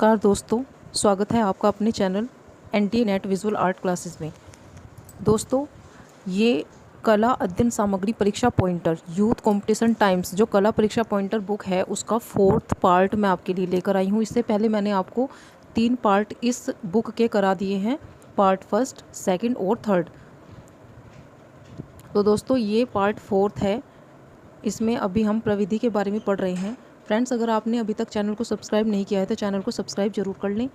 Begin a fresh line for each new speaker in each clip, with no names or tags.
नमस्कार दोस्तों, स्वागत है आपका अपने channel NTA net visual art classes में। दोस्तों, ये कला अध्ययन सामग्री परीक्षा पॉइंटर यूथ कंपटीशन टाइम्स जो कला परीक्षा पॉइंटर बुक है उसका 4th पार्ट मैं आपके लिए लेकर आई हूँ। इससे पहले मैंने आपको 3 पार्ट इस बुक के करा दिए हैं, पार्ट 1, 2 और 3। तो दोस्तों, ये पार्ट 4 है। इसमें अभी हम प्रविधि के बारे में पढ़ रहे हैं। फ्रेंड्स, अगर आपने अभी तक चैनल को सब्सक्राइब नहीं किया है तो चैनल को सब्सक्राइब जरूर कर लें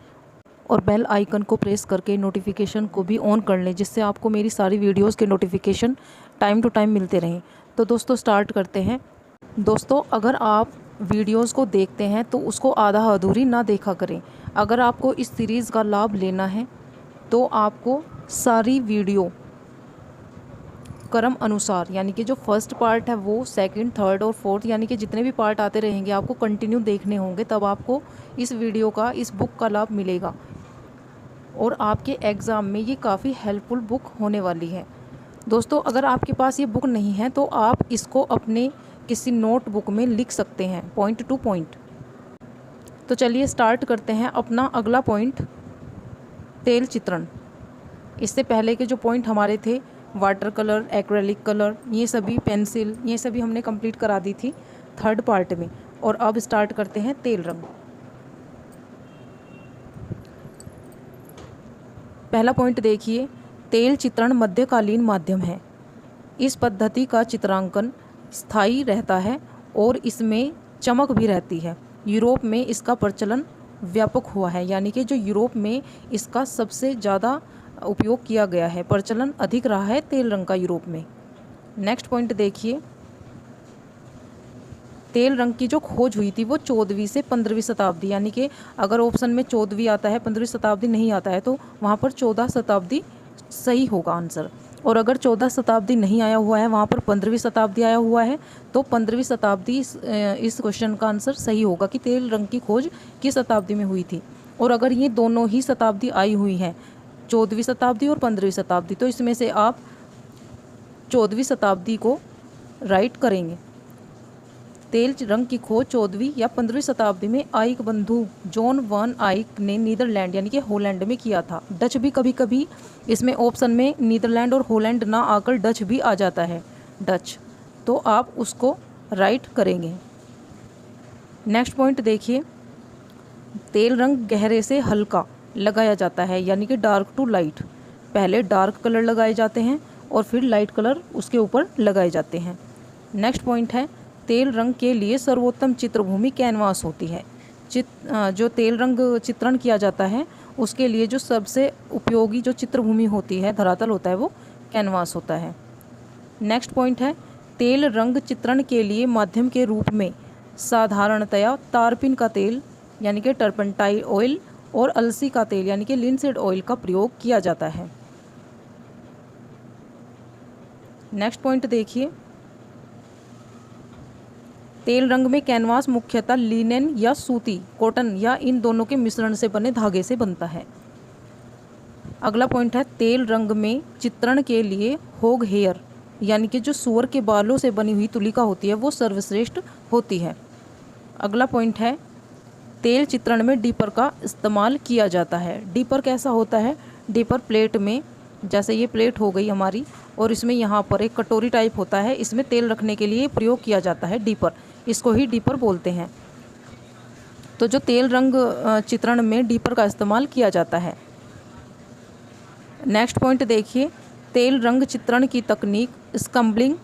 और बेल आइकन को प्रेस करके नोटिफिकेशन को भी ऑन कर लें, जिससे आपको मेरी सारी वीडियोस के नोटिफिकेशन टाइम टू टाइम मिलते रहें। तो दोस्तों, स्टार्ट करते हैं। दोस्तों, अगर आप वीडियोस को देखते हैं तो उसको आधा अधूरी ना देखा करें। अगर आपको इस सीरीज़ का लाभ लेना है तो आपको सारी वीडियो क्रम अनुसार, यानी कि जो फर्स्ट पार्ट है वो 2nd, 3rd और 4th यानी कि जितने भी पार्ट आते रहेंगे आपको कंटिन्यू देखने होंगे, तब आपको इस वीडियो का, इस बुक का लाभ मिलेगा और आपके एग्ज़ाम में ये काफ़ी हेल्पफुल बुक होने वाली है। दोस्तों, अगर आपके पास ये बुक नहीं है तो आप इसको अपने किसी नोटबुक में लिख सकते हैं, पॉइंट टू पॉइंट। तो चलिए स्टार्ट करते हैं अपना अगला पॉइंट, तेल चित्रण। इससे पहले के जो पॉइंट हमारे थे, वाटर कलर, एक्रेलिक कलर, ये सभी, पेंसिल, ये सभी हमने कंप्लीट करा दी थी 3rd पार्ट में। और अब स्टार्ट करते हैं तेल रंग। पहला पॉइंट देखिए, तेल चित्रण मध्यकालीन माध्यम है। इस पद्धति का चित्रांकन स्थायी रहता है और इसमें चमक भी रहती है। यूरोप में इसका प्रचलन व्यापक हुआ है, यानी कि जो यूरोप में इसका सबसे ज़्यादा उपयोग किया गया है, प्रचलन अधिक रहा है तेल रंग का यूरोप में। नेक्स्ट पॉइंट देखिए, तेल रंग की जो खोज हुई थी वो 14वीं से 15वीं शताब्दी, यानी कि अगर ऑप्शन में 14वीं आता है, 15वीं शताब्दी नहीं आता है तो वहाँ पर 14 शताब्दी सही होगा आंसर। और अगर 14 शताब्दी नहीं आया हुआ है, वहाँ पर 15वीं शताब्दी आया हुआ है तो 15वीं शताब्दी इस क्वेश्चन का आंसर सही होगा कि तेल रंग की खोज किस शताब्दी में हुई थी। और अगर ये दोनों ही शताब्दी आई हुई हैं, 14वीं शताब्दी और 15वीं शताब्दी, तो इसमें से आप 14वीं शताब्दी को राइट करेंगे। तेल रंग की खोज 14वीं या 15वीं शताब्दी में आइक बंधु जॉन वन आइक ने नीदरलैंड यानी कि हॉलैंड में किया था। डच भी कभी कभी इसमें ऑप्शन में नीदरलैंड और हॉलैंड ना आकर डच भी आ जाता है, डच, तो आप उसको राइट करेंगे। नेक्स्ट पॉइंट देखिए, तेल रंग गहरे से हल्का लगाया जाता है, यानी कि डार्क टू लाइट। पहले डार्क कलर लगाए जाते हैं और फिर लाइट कलर उसके ऊपर लगाए जाते हैं। नेक्स्ट पॉइंट है, तेल रंग के लिए सर्वोत्तम चित्रभूमि कैनवास होती है। जो तेल रंग चित्रण किया जाता है उसके लिए जो सबसे उपयोगी जो चित्रभूमि होती है, धरातल होता है, वो कैनवास होता है। नेक्स्ट पॉइंट है, तेल रंग चित्रण के लिए माध्यम के रूप में साधारणतया तारपीन का तेल यानी कि टर्पेंटाइल ऑयल और अलसी का तेल यानी कि लिनसीड ऑयल का प्रयोग किया जाता है। नेक्स्ट पॉइंट देखिए, तेल रंग में कैनवास मुख्यतः लिनेन या सूती, कॉटन या इन दोनों के मिश्रण से बने धागे से बनता है। अगला पॉइंट है, तेल रंग में चित्रण के लिए होग हेयर यानी कि जो सूअर के बालों से बनी हुई तुलिका होती है वो सर्वश्रेष्ठ होती है। अगला पॉइंट है, तेल चित्रण में डीपर का इस्तेमाल किया जाता है। डीपर कैसा होता है? डीपर प्लेट में, जैसे ये प्लेट हो गई हमारी और इसमें यहाँ पर एक कटोरी टाइप होता है, इसमें तेल रखने के लिए प्रयोग किया जाता है डीपर, इसको ही डीपर बोलते हैं। तो जो तेल रंग चित्रण में डीपर का इस्तेमाल किया जाता है। नेक्स्ट पॉइंट देखिए, तेल रंग चित्रण की तकनीक स्कम्बलिंग,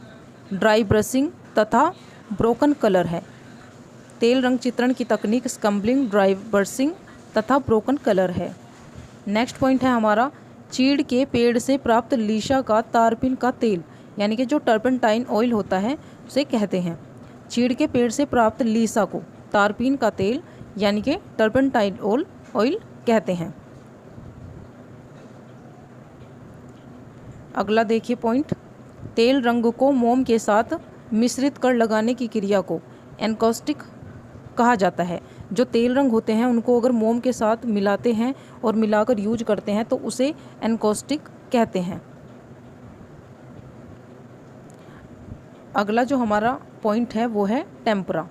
ड्राई ब्रशिंग तथा ब्रोकन कलर है। तेल रंग चित्रण की तकनीक स्कम्बलिंग, ड्राई ब्रशिंग तथा ब्रोकन कलर है। नेक्स्ट पॉइंट है हमारा, चीड़ के पेड़ से प्राप्त लीशा का तारपीन का तेल यानी कि जो टर्पेंटाइन ऑयल होता है उसे कहते हैं। चीड़ के पेड़ से प्राप्त लीसा को तारपीन का तेल यानी कि टर्पेंटाइन ऑयल कहते हैं। अगला देखिए पॉइंट, तेल रंग को मोम के साथ मिश्रित कर लगाने की क्रिया को एनकॉस्टिक कहा जाता है। जो तेल रंग होते हैं उनको अगर मोम के साथ मिलाते हैं और मिलाकर यूज करते हैं तो उसे एनकॉस्टिक कहते हैं। अगला जो हमारा पॉइंट है वो है टेम्परा।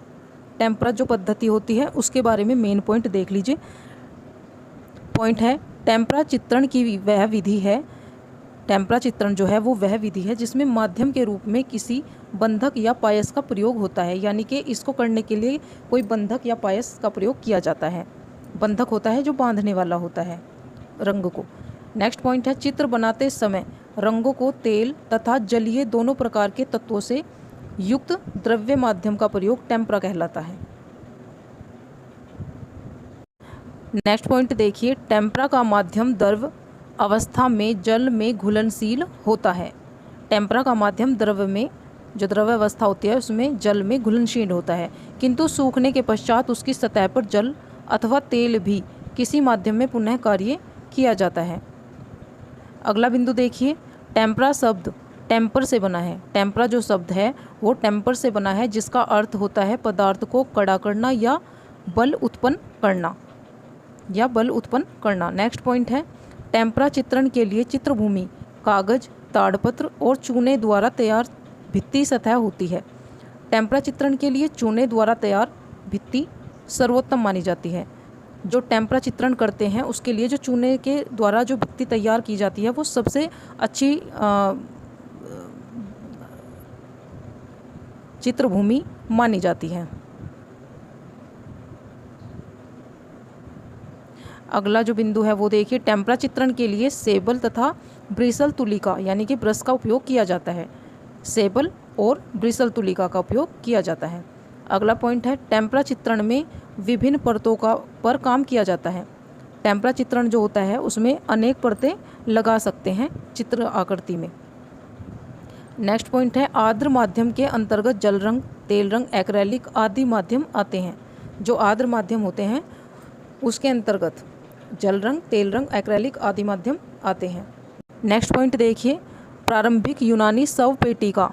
टेम्परा जो पद्धति होती है उसके बारे में मेन पॉइंट देख लीजिए। पॉइंट है टेम्परा चित्रण की वह विधि है, टेम्परा चित्रण जो है वो वह विधि है जिसमें माध्यम के रूप में किसी बंधक या पायस का प्रयोग होता है, यानी कि इसको करने के लिए कोई बंधक या पायस का प्रयोग किया जाता है। बंधक होता है जो बांधने वाला होता है रंग को। नेक्स्ट पॉइंट है चित्र बनाते समय रंगों को तेल तथा जलीय दोनों प्रकार के तत्वों से युक्त द्रव्य माध्यम का प्रयोग टेम्परा कहलाता है। नेक्स्ट पॉइंट देखिए, टेम्परा का माध्यम द्रव अवस्था में जल में घुलनशील होता है। टेम्परा का माध्यम द्रव में, जो द्रव अवस्था होती है उसमें जल में घुलनशील होता है, किंतु सूखने के पश्चात उसकी सतह पर जल अथवा तेल भी किसी माध्यम में पुनः कार्य किया जाता है। अगला बिंदु देखिए, टेम्परा शब्द टेम्पर से बना है। टेम्परा जो शब्द है वो टेम्पर से बना है, जिसका अर्थ होता है पदार्थ को कड़ा करना या बल उत्पन्न करना। नेक्स्ट पॉइंट है टेम्परा चित्रण के लिए चित्रभूमि कागज, ताड़पत्र और चूने द्वारा तैयार भित्ति सतह होती है। टेम्परा चित्रण के लिए चूने द्वारा तैयार भित्ति सर्वोत्तम मानी जाती है। जो टेम्परा चित्रण करते हैं उसके लिए जो चूने के द्वारा जो भित्ति तैयार की जाती है वो सबसे अच्छी चित्रभूमि मानी जाती है। अगला जो बिंदु है वो देखिए, टेम्परा चित्रण के लिए सेबल तथा ब्रिसल तुलिका यानी कि ब्रश का उपयोग किया जाता है। सेबल और ब्रिसल तुलिका का उपयोग किया जाता है। अगला पॉइंट है टेम्परा चित्रण में विभिन्न परतों पर काम किया जाता है। टेम्परा चित्रण जो होता है उसमें अनेक परतें लगा सकते हैं चित्र आकृति में। नेक्स्ट पॉइंट है आर्द्र माध्यम के अंतर्गत जल रंग, तेल रंग, एक्रेलिक आदि माध्यम आते हैं। जो आर्द्र माध्यम होते हैं उसके अंतर्गत जल रंग, तेल रंग, एक्रेलिक आदि माध्यम आते हैं। नेक्स्ट पॉइंट देखिए, प्रारंभिक यूनानी शवपेटिका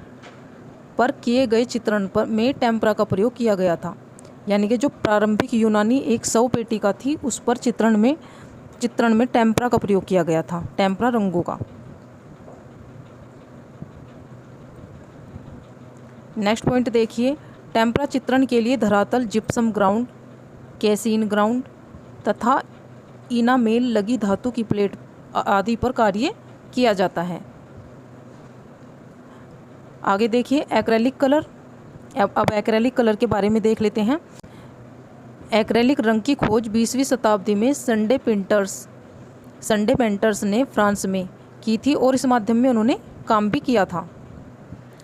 पर किए गए चित्रण में टेम्परा का प्रयोग किया गया था। यानी कि जो प्रारंभिक यूनानी एक शवपेटिका थी उस पर चित्रण में टेम्परा का प्रयोग किया गया था, टेम्परा रंगों का। नेक्स्ट पॉइंट देखिए, टेम्परा चित्रण के लिए धरातल जिप्सम ग्राउंड, कैसीन ग्राउंड तथा इनामेल लगी धातु की प्लेट आदि पर कार्य किया जाता है। आगे देखिए एक्रेलिक कलर। अब एक्रेलिक कलर के बारे में देख लेते हैं। एक्रेलिक रंग की खोज 20वीं शताब्दी में संडे पेंटर्स ने फ्रांस में की थी और इस माध्यम में उन्होंने काम भी किया था।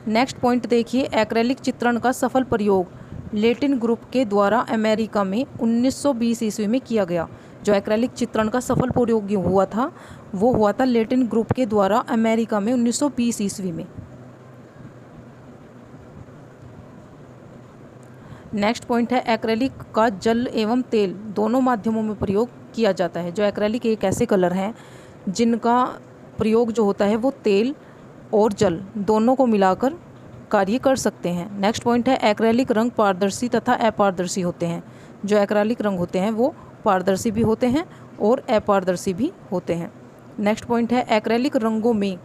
नेक्स्ट पॉइंट देखिए, एक्रेलिक चित्रण का सफल प्रयोग लेटिन ग्रुप के द्वारा अमेरिका में 1920 ईस्वी में किया गया। जो एक्रेलिक चित्रण का सफल प्रयोग हुआ था वो हुआ था लेटिन ग्रुप के द्वारा अमेरिका में 1920 ईस्वी में। नेक्स्ट पॉइंट है एक्रेलिक का जल एवं तेल दोनों माध्यमों में प्रयोग किया जाता है। जो एक्रेलिक एक ऐसे कलर हैं जिनका प्रयोग जो होता है वो तेल और जल दोनों को मिलाकर कार्य कर सकते हैं। नेक्स्ट पॉइंट है एक्रेलिक रंग पारदर्शी तथा अपारदर्शी होते हैं। जो एक्रेलिक रंग होते हैं वो पारदर्शी भी होते हैं और अपारदर्शी भी होते हैं। नेक्स्ट पॉइंट है एक्रेलिक रंगों में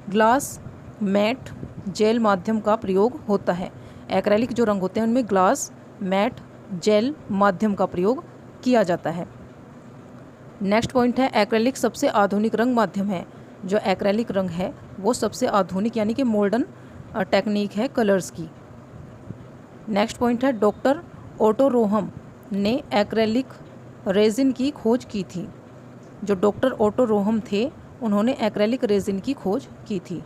ग्लास, मैट, जेल माध्यम का प्रयोग होता है। एक्रेलिक जो रंग होते हैं उनमें ग्लास, मैट, जेल माध्यम का प्रयोग किया जाता है। नेक्स्ट पॉइंट है एक्रेलिक सबसे आधुनिक रंग माध्यम है। जो एक्रेलिक रंग है वो सबसे आधुनिक यानी कि मॉडर्न टेक्निक है कलर्स की। नेक्स्ट पॉइंट है डॉक्टर ओटो रोहम ने एक्रेलिक रेजिन की खोज की थी। जो डॉक्टर ओटो रोहम थे उन्होंने एक्रेलिक रेजिन की खोज की थी।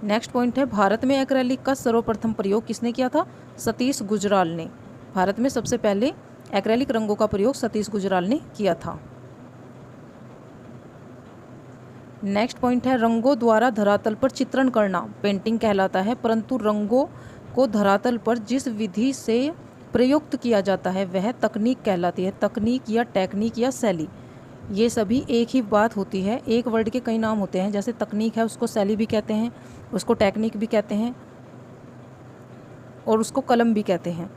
नेक्स्ट पॉइंट है भारत में एक्रेलिक का सर्वप्रथम प्रयोग किसने किया था? सतीश गुजराल ने। भारत में सबसे पहले एक्रेलिक रंगों का प्रयोग सतीश गुजराल ने किया था। नेक्स्ट पॉइंट है रंगों द्वारा धरातल पर चित्रण करना पेंटिंग कहलाता है, परंतु रंगों को धरातल पर जिस विधि से प्रयुक्त किया जाता है वह तकनीक कहलाती है। तकनीक या टेक्निक या शैली, ये सभी एक ही बात होती है। एक वर्ड के कई नाम होते हैं, जैसे तकनीक है उसको शैली भी कहते हैं, उसको टेक्निक भी कहते हैं और उसको कलम भी कहते हैं।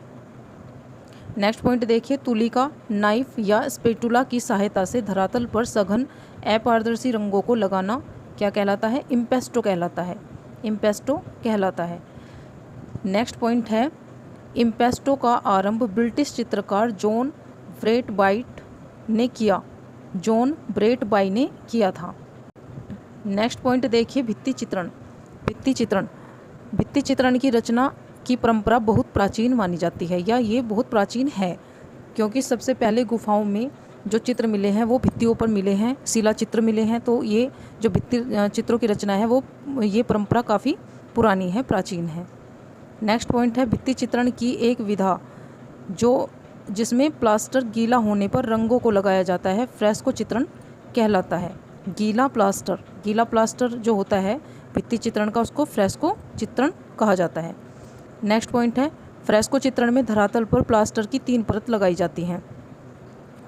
नेक्स्ट पॉइंट देखिए, तुलिका, नाइफ या स्पेटुला की सहायता से धरातल पर सघन अपारदर्शी रंगों को लगाना क्या कहलाता है? इम्पेस्टो कहलाता है। इम्पेस्टो कहलाता है। नेक्स्ट पॉइंट है इम्पेस्टो का आरंभ ब्रिटिश चित्रकार जॉन व्रेटवाइट ने किया, जॉन ब्रेट बाई ने किया था। नेक्स्ट पॉइंट देखिए, भित्ति चित्रण। भित्ति चित्रण, भित्ति चित्रण की रचना की परंपरा बहुत प्राचीन मानी जाती है, या ये बहुत प्राचीन है, क्योंकि सबसे पहले गुफाओं में जो चित्र मिले हैं वो भित्तियों पर मिले हैं, शिला चित्र मिले हैं। तो ये जो भित्ति चित्रों की रचना है वो ये परंपरा काफ़ी पुरानी है, प्राचीन है। नेक्स्ट पॉइंट है, भित्ति चित्रण की एक विधा जिसमें प्लास्टर गीला होने पर रंगों को लगाया जाता है, फ्रेस्को चित्रण कहलाता है। गीला प्लास्टर जो होता है भित्ति चित्रण का, उसको फ्रेस्को चित्रण कहा जाता है। नेक्स्ट पॉइंट है, फ्रेस्को चित्रण में धरातल पर प्लास्टर की 3 परत लगाई जाती हैं।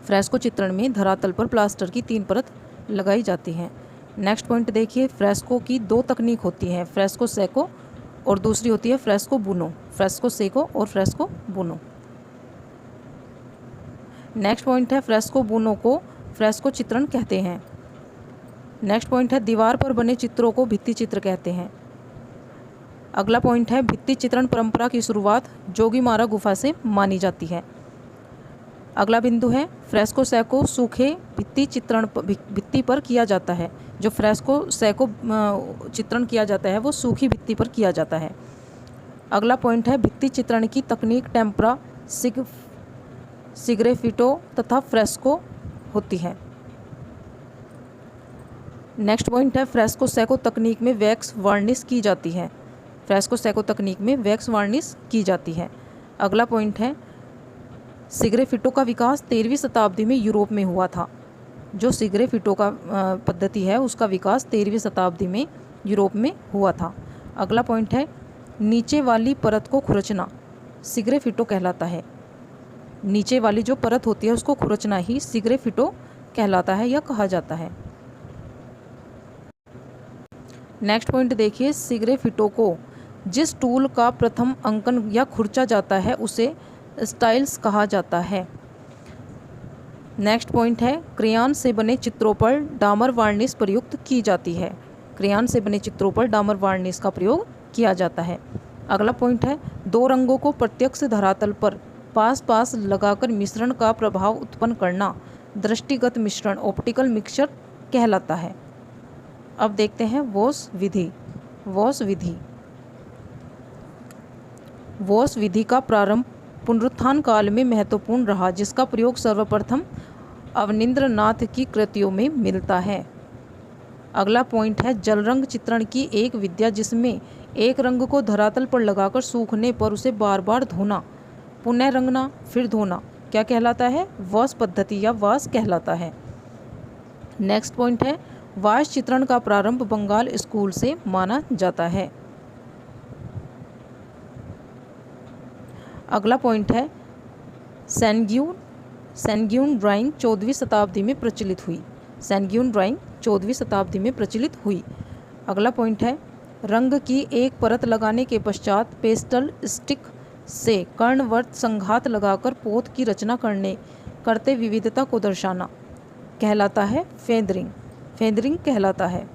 फ्रेस्को चित्रण में धरातल पर प्लास्टर की 3 परत लगाई जाती हैं। नेक्स्ट पॉइंट देखिए, फ्रेस्को की 2 तकनीक होती हैं, फ्रेस्को सेको और दूसरी होती है फ्रेस्को बुनो। फ्रेस्को सेको और फ्रेस्को बुनो। नेक्स्ट पॉइंट है, फ्रेस्को बुनो को फ्रेस्को चित्रण कहते हैं। नेक्स्ट पॉइंट है, दीवार पर बने चित्रों को भित्ति चित्र कहते हैं। अगला पॉइंट है, भित्ति चित्रण परंपरा की शुरुआत जोगीमारा गुफा से मानी जाती है। अगला बिंदु है, फ्रेस्को सेको सूखे भित्ति पर किया जाता है। जो फ्रेस्को सेको चित्रण किया जाता है वो सूखी भित्ति पर किया जाता है। अगला पॉइंट है, भित्ति चित्रण की तकनीक टेम्परा, सिग्रेफिटो तथा फ्रेस्को होती है। नेक्स्ट पॉइंट है, फ्रेस्को सेको तकनीक में वैक्स वार्निश की जाती है। फ्रेस्को सेको तकनीक में वैक्स वार्निश की जाती है। अगला पॉइंट है, सिग्रेफिटो का विकास 13वीं शताब्दी में यूरोप में हुआ था। जो सिग्रेफिटो का पद्धति है उसका विकास 13वीं शताब्दी में यूरोप में हुआ था। अगला पॉइंट है, नीचे वाली परत को खुरचना सिग्रेफिटो कहलाता है। नीचे वाली जो परत होती है उसको खुरचना ही सिग्रेफिटो कहलाता है या कहा जाता है। नेक्स्ट पॉइंट देखिए, सिग्रेफिटो को जिस टूल का प्रथम अंकन या खुरचा जाता है उसे स्टाइल्स कहा जाता है। नेक्स्ट पॉइंट है, क्रेयॉन से बने चित्रों पर डामर वार्निश प्रयुक्त की जाती है। क्रेयॉन से बने चित्रों पर डामर वार्निश का प्रयोग किया जाता है। अगला पॉइंट है, 2 रंगों को प्रत्यक्ष धरातल पर पास लगाकर मिश्रण का प्रभाव उत्पन्न करना दृष्टिगत मिश्रण, ऑप्टिकल मिक्सचर कहलाता है। अब देखते हैं वॉश विधि। वॉश विधि का प्रारंभ पुनरुत्थान काल में महत्वपूर्ण रहा, जिसका प्रयोग सर्वप्रथम अवनींद्रनाथ की कृतियों में मिलता है। अगला पॉइंट है, जल रंग चित्रण की एक विद्या जिसमें एक रंग को धरातल पर लगाकर सूखने पर उसे बार बार धोना, पुनः रंगना, फिर धोना क्या कहलाता है? वॉश पद्धति या वॉश कहलाता है। नेक्स्ट पॉइंट है, वॉश चित्रण का प्रारंभ बंगाल स्कूल से माना जाता है। अगला पॉइंट है, सैनग्यून ड्राइंग 14वीं शताब्दी में प्रचलित हुई। सैनग्यून ड्राइंग 14वीं शताब्दी में प्रचलित हुई। अगला पॉइंट है, रंग की एक परत लगाने के पश्चात पेस्टल स्टिक से कर्णवर्त संघात लगाकर पोत की रचना करते विविधता को दर्शाना कहलाता है फेंदरिंग कहलाता है।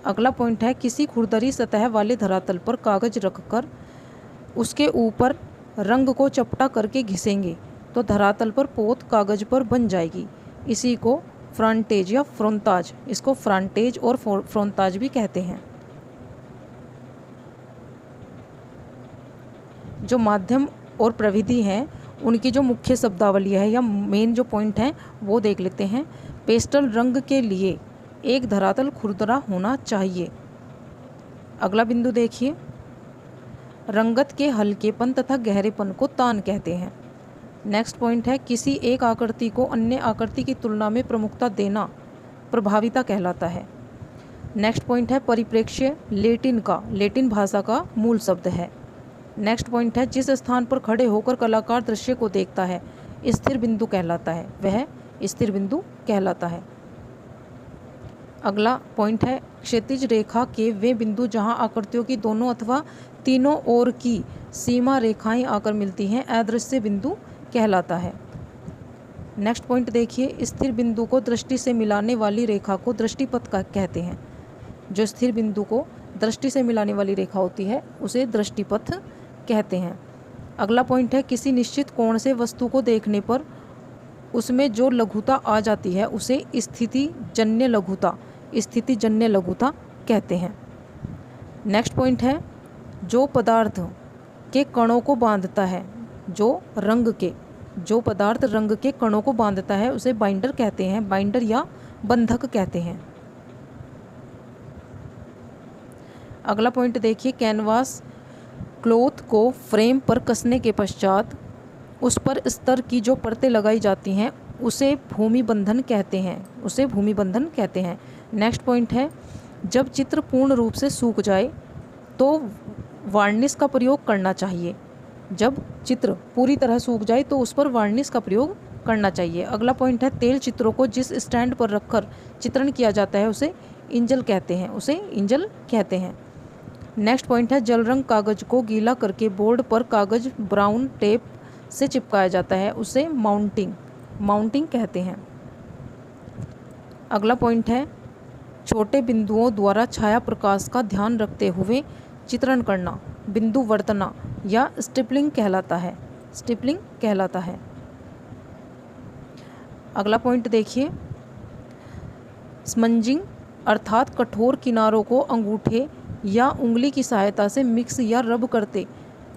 अगला पॉइंट है, किसी खुरदरी सतह वाले धरातल पर कागज रखकर उसके ऊपर रंग को चपटा करके घिसेंगे तो धरातल पर पोत कागज पर बन जाएगी। इसी को फ्रंटेज या फ्रोंताज, इसको फ्रंटेज और फ्रोंताज भी कहते हैं। जो माध्यम और प्रविधि हैं उनकी जो मुख्य शब्दावली है या मेन जो पॉइंट हैं वो देख लेते हैं। पेस्टल रंग के लिए एक धरातल खुरदरा होना चाहिए। अगला बिंदु देखिए, रंगत के हल्केपन तथा गहरेपन को तान कहते हैं। नेक्स्ट पॉइंट है, किसी एक आकृति को अन्य आकृति की तुलना में प्रमुखता देना प्रभाविता कहलाता है। नेक्स्ट पॉइंट है, परिप्रेक्ष्य लेटिन भाषा का मूल शब्द है। नेक्स्ट पॉइंट है, जिस स्थान पर खड़े होकर कलाकार दृश्य को देखता है स्थिर बिंदु कहलाता है, वह स्थिर बिंदु कहलाता है। अगला पॉइंट है, क्षैतिज रेखा के वे बिंदु जहां आकृतियों की दोनों अथवा तीनों ओर की सीमा रेखाएं आकर मिलती हैं अदृश्य बिंदु कहलाता है। नेक्स्ट पॉइंट देखिए, स्थिर बिंदु को दृष्टि से मिलाने वाली रेखा को दृष्टिपथ कहते हैं। जो स्थिर बिंदु को दृष्टि से मिलाने वाली रेखा होती है उसे दृष्टिपथ कहते हैं। अगला पॉइंट है, किसी निश्चित कोण से वस्तु को देखने पर उसमें जो लघुता आ जाती है उसे स्थितिजन्य लघुता कहते हैं। नेक्स्ट पॉइंट है, जो पदार्थ के कणों को बांधता है, जो पदार्थ रंग के कणों को बांधता है उसे बाइंडर कहते हैं, बाइंडर या बंधक कहते हैं। अगला पॉइंट देखिए, कैनवास क्लॉथ को फ्रेम पर कसने के पश्चात उस पर स्तर की जो परतें लगाई जाती हैं उसे भूमि बंधन कहते हैं। नेक्स्ट पॉइंट है, जब चित्र पूर्ण रूप से सूख जाए तो वार्निश का प्रयोग करना चाहिए। जब चित्र पूरी तरह सूख जाए तो उस पर वार्निश का प्रयोग करना चाहिए। अगला पॉइंट है, तेल चित्रों को जिस स्टैंड पर रखकर चित्रण किया जाता है उसे इंजल कहते हैं। नेक्स्ट पॉइंट है, जल रंग कागज को गीला करके बोर्ड पर कागज ब्राउन टेप से चिपकाया जाता है उसे माउंटिंग कहते हैं। अगला पॉइंट है, छोटे बिंदुओं द्वारा छाया प्रकाश का ध्यान रखते हुए चित्रण करना बिंदु वर्तना या स्टिपलिंग कहलाता है। अगला पॉइंट देखिए, स्मंजिंग अर्थात कठोर किनारों को अंगूठे या उंगली की सहायता से मिक्स या रब करते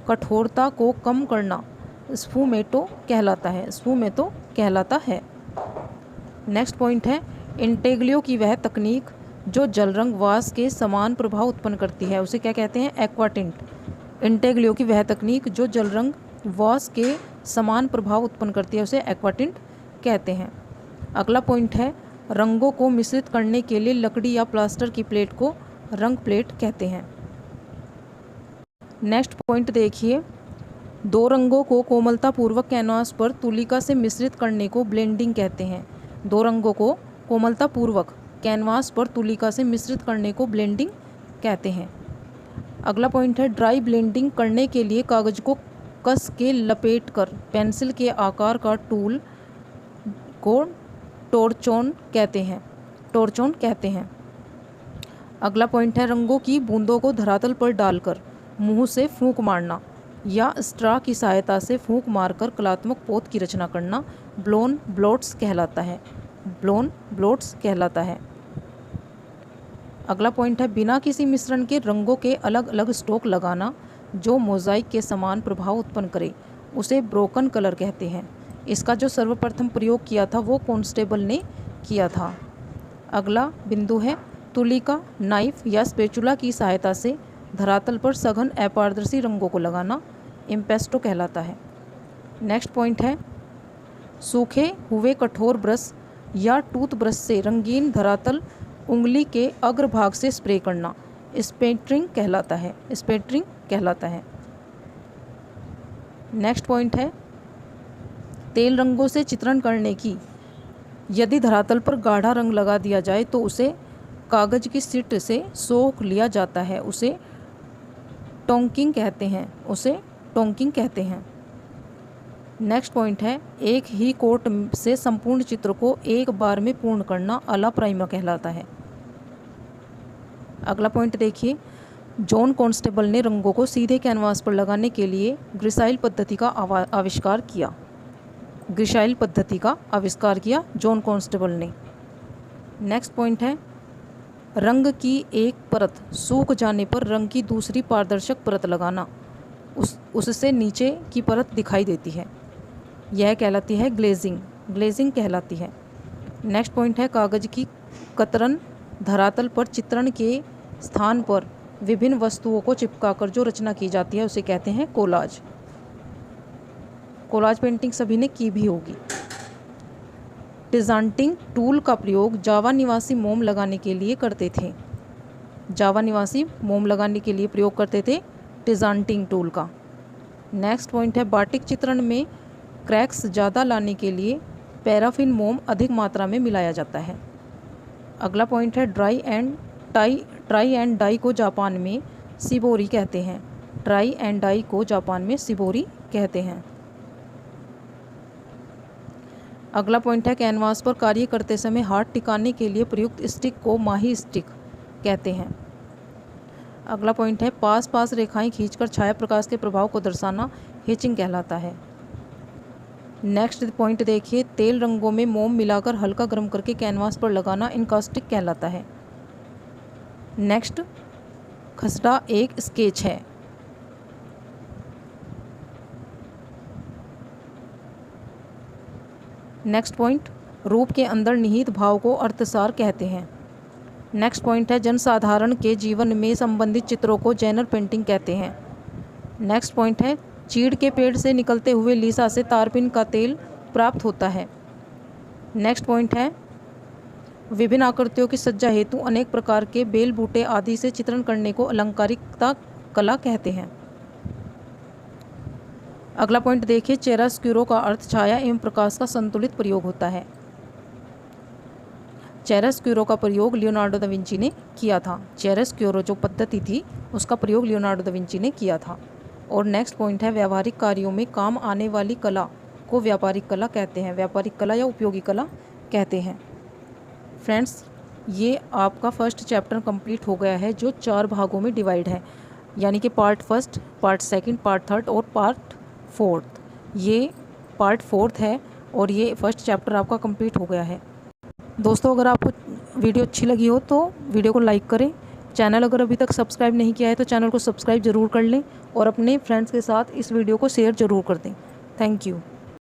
कठोरता को कम करना स्फूमेटो कहलाता है। नेक्स्ट पॉइंट है, इंटेग्लियो की वह तकनीक जो जल रंग वास के समान प्रभाव उत्पन्न करती है उसे क्या कहते हैं? एक्वाटिंट। इंटेग्लियो की वह तकनीक जो जल रंग वास के समान प्रभाव उत्पन्न करती है उसे एक्वाटिंट कहते हैं। अगला पॉइंट है, रंगों को मिश्रित करने के लिए लकड़ी या प्लास्टर की प्लेट को रंग प्लेट कहते हैं। नेक्स्ट पॉइंट देखिए, दो रंगों को कोमलतापूर्वक कैनवास पर तुलिका से मिश्रित करने को ब्लेंडिंग कहते हैं। दो रंगों को कोमलतापूर्वक कैनवास पर तुलिका से मिश्रित करने को ब्लेंडिंग कहते हैं। अगला पॉइंट है, ड्राई ब्लेंडिंग करने के लिए कागज को कस के लपेटकर पेंसिल के आकार का टूल को टोरचोन कहते हैं। अगला पॉइंट है, रंगों की बूंदों को धरातल पर डालकर मुंह से फूंक मारना या स्ट्रा की सहायता से फूंक मारकर कलात्मक पोत की रचना करना ब्लोन ब्लोट्स कहलाता है। अगला पॉइंट है, बिना किसी मिश्रण के रंगों के अलग अलग स्ट्रोक लगाना जो मोज़ाइक के समान प्रभाव उत्पन्न करे उसे ब्रोकन कलर कहते हैं। इसका जो सर्वप्रथम प्रयोग किया था वो कॉन्स्टेबल ने किया था। अगला बिंदु है, तुलिका, नाइफ या स्पैचुला की सहायता से धरातल पर सघन अपारदर्शी रंगों को लगाना इम्पेस्टो कहलाता है। नेक्स्ट पॉइंट है, सूखे हुए कठोर ब्रश या टूथ ब्रश से रंगीन धरातल उंगली के अग्रभाग से स्प्रे करना स्पेटरिंग कहलाता है। नेक्स्ट पॉइंट है, तेल रंगों से चित्रण करने की यदि धरातल पर गाढ़ा रंग लगा दिया जाए तो उसे कागज की शीट से सोख लिया जाता है उसे टोंकिंग कहते हैं। नेक्स्ट पॉइंट है, एक ही कोट से संपूर्ण चित्र को एक बार में पूर्ण करना अला प्राइमा कहलाता है। अगला पॉइंट देखिए, जॉन कॉन्स्टेबल ने रंगों को सीधे कैनवास पर लगाने के लिए ग्रिसाइल पद्धति का आविष्कार किया जॉन कॉन्स्टेबल ने। नेक्स्ट पॉइंट है, रंग की एक परत सूख जाने पर रंग की दूसरी पारदर्शक परत लगाना उससे नीचे की परत दिखाई देती है, यह कहलाती है ग्लेजिंग कहलाती है। नेक्स्ट पॉइंट है, कागज की कतरन धरातल पर चित्रण के स्थान पर विभिन्न वस्तुओं को चिपकाकर जो रचना की जाती है उसे कहते हैं कोलाज पेंटिंग सभी ने की भी होगी। टिजांटिंग टूल का प्रयोग जावा निवासी मोम लगाने के लिए प्रयोग करते थे टिजांटिंग टूल का। नेक्स्ट पॉइंट है, बाटिक चित्रण में क्रैक्स ज़्यादा लाने के लिए पैराफिन मोम अधिक मात्रा में मिलाया जाता है। अगला पॉइंट है, ट्राई एंड डाई को जापान में सिबोरी कहते हैं। अगला पॉइंट है, कैनवास पर कार्य करते समय हाथ टिकाने के लिए प्रयुक्त स्टिक को माही स्टिक कहते हैं। अगला पॉइंट है, पास रेखाएं खींचकर छाया प्रकाश के प्रभाव को दर्शाना हेचिंग कहलाता है। नेक्स्ट पॉइंट देखिए, तेल रंगों में मोम मिलाकर हल्का गर्म करके कैनवास पर लगाना इनकास्टिक कहलाता है। नेक्स्ट, खसरा एक स्केच है। नेक्स्ट पॉइंट, रूप के अंदर निहित भाव को अर्थसार कहते हैं। नेक्स्ट पॉइंट है, जनसाधारण के जीवन में संबंधित चित्रों को जैनर पेंटिंग कहते हैं। नेक्स्ट पॉइंट है, चीड़ के पेड़ से निकलते हुए लीसा से तारपीन का तेल प्राप्त होता है। नेक्स्ट पॉइंट है, विभिन्न आकृतियों की सज्जा हेतु अनेक प्रकार के बेल बूटे आदि से चित्रण करने को अलंकारिकता कला कहते हैं। अगला पॉइंट देखिए, चियरोस्क्यूरो का अर्थ छाया एवं प्रकाश का संतुलित प्रयोग होता है। चियरोस्क्यूरो का प्रयोग लियोनार्डो दा विंची ने किया था। चियरोस्क्यूरो जो पद्धति थी उसका प्रयोग लियोनार्डो दा विंची ने किया था। और नेक्स्ट पॉइंट है, व्यावहारिक कार्यों में काम आने वाली कला को व्यापारिक कला कहते हैं। व्यापारिक कला या उपयोगी कला कहते हैं। फ्रेंड्स, ये आपका फर्स्ट चैप्टर कंप्लीट हो गया है, जो 4 भागों में डिवाइड है, यानी कि part first, part second, part third और पार्ट फोर्थ। ये पार्ट फोर्थ है और ये फर्स्ट चैप्टर आपका कंप्लीट हो गया है। दोस्तों, अगर आपको वीडियो अच्छी लगी हो तो वीडियो को लाइक करें। चैनल अगर अभी तक सब्सक्राइब नहीं किया है तो चैनल को सब्सक्राइब ज़रूर कर लें और अपने फ्रेंड्स के साथ इस वीडियो को शेयर ज़रूर कर दें। Thank you.